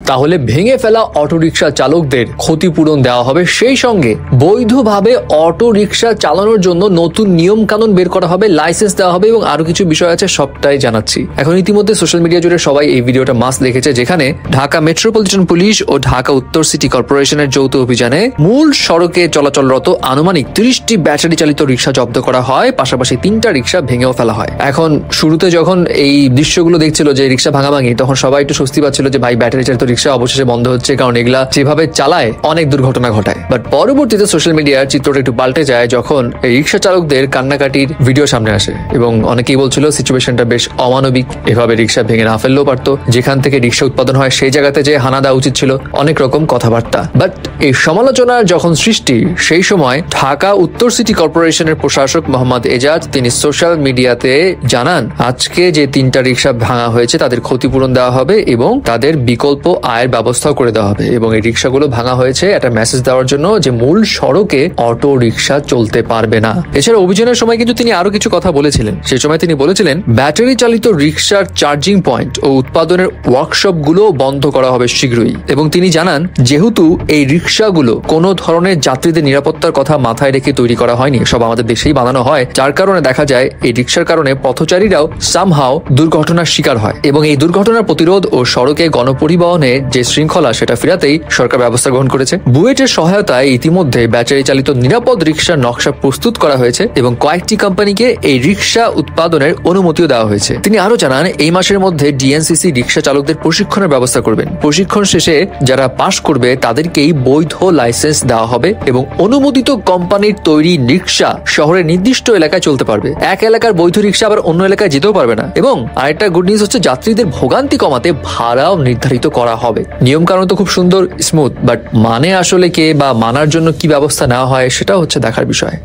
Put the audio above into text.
তাহলে ভেঙে ফেলা অটোরিকশা চালকদের ক্ষতিপূরণ দেওয়া হবে, সেই সঙ্গে বৈধভাবে অটোরিকশা চালানোর জন্য নতুন নিয়ম কানুন বের করা হবে, লাইসেন্স দেওয়া হবে এবং আরো কিছু বিষয় আছে, সবটাই জানাচ্ছি। এখন ইতিমধ্যে সোশ্যাল মিডিয়া জুড়ে সবাই এই ভিডিওটা মাস্ট দেখেছে, যেখানে ঢাকা মেট্রোপলিটন পুলিশ ও ঢাকা উত্তর সিটি কর্পোরেশনের যৌথ অভিযানে মূল সড়কে চলাচলরত আনুমানিক 30টি ব্যাটারি চালিত রিক্সা জব্দ করা হয়, পাশাপাশি 3টা রিক্সা ভেঙেও ফেলা হয়। এখন শুরুতে যখন এই দৃশ্যগুলো দেখছিল যে রিক্সা ভাঙাভাঙি, তখন সবাই একটু স্বস্তি পাচ্ছিল যে ভাই ব্যাটারি চালিত রিক্সা অবশেষে বন্ধ হচ্ছে, কারণ এগুলা যেভাবে চালায় অনেক দুর্ঘটনা ঘটায়। বাট পরবর্তীতে সোশ্যাল মিডিয়ার চিত্রটা একটু পাল্টে যায় যখন এই রিক্সা চালকদের কান্নাকাটির ভিডিও সামনে আসে এবং অনেকেই বলছিল সিচুয়েশনটা বেশ অমানবিক, এভাবে রিক্সা ভেঙে না ফেললেও পারতো, যেখান থেকে রিক্সা উৎপাদন হয় সেই জায়গাতে যে হানা দেওয়া উচিত ছিল, অনেক রকম কথাবার্তা। বাট এই সমালোচনার যখন সৃষ্টি, সেই সময় ঢাকা উত্তর সিটি কর্পোরেশনের প্রশাসক মোহাম্মদ এজাজ তিনি সোশ্যাল মিডিয়াতে জানান আজকে যে 3টা রিক্সা ভাঙা হয়েছে তাদের ক্ষতিপূরণ দেওয়া হবে এবং তাদের বিকল্প আয়ের ব্যবস্থাও করে দেওয়া হবে। এবং এই রিক্সাগুলো ভাঙা হয়েছে একটা মেসেজ দেওয়ার জন্য যে মূল সড়কে অটো রিক্সা চলতে পারবে না। এছাড়া অভিযানের সময় কিন্তু তিনি আরো কিছু কথা বলেছিলেন। সেই সময় তিনি বলেছিলেন ব্যাটারি চালিত রিক্সার চার্জিং পয়েন্ট ও উৎপাদনের ওয়ার্কশপ গুলো বন্ধ করা হবে শীঘ্রই। এবং তিনি জানান যেহেতু এই রিক্সাগুলো কোনো ধরনের যাত্রীদের নিরাপত্তার কথা মাথায় রেখে তৈরি করা হয়নি, সব আমাদের দেশেই বানানো হয়, যার কারণে দেখা যায় এই রিক্সার কারণে পথচারীরাও সামহাও দুর্ঘটনার শিকার হয়। এবং এই দুর্ঘটনার প্রতিরোধ ও সড়কে গণপরিবহনে যে শৃঙ্খলা সেটা ফেরাতেই সরকার ব্যবস্থা গ্রহণ করেছে। বুয়েটের সহায়তায় ইতিমধ্যে ব্যাটারি চালিত নিরাপদ রিক্সার নকশা প্রস্তুত করা হয়েছে এবং কয়েকটি কোম্পানিকে এই রিক্সা উৎপাদনের অনুমতিও দেওয়া হয়েছে। তিনি আরো জানান এই মাসের মধ্যে ডিএনসিসি রিক্সা চালকদের প্রশিক্ষণের ব্যবস্থা করবেন। প্রশিক্ষণ শেষে যারা পাশ করবে তাদেরকেই বৈধ লাইসেন্স দেওয়া হবে এবং অনুমোদিত কোম্পানির তৈরি রিক্সা শহরের নির্দিষ্ট এলাকায় চলতে পারবে। এক এলাকার বৈধ রিক্সা আবার অন্য এলাকায় যেতেও পারবে না। এবং আরেকটা গুড নিউজ হচ্ছে যাত্রীদের ভোগান্তি কমাতে ভাড়াও নির্ধারিত করা হবে। নিয়ম কানুন তো খুব সুন্দর স্মুথ, বাট মানে আসলে কে বা মানার জন্য কি ব্যবস্থা নেওয়া হয় সেটা হচ্ছে দেখার বিষয়।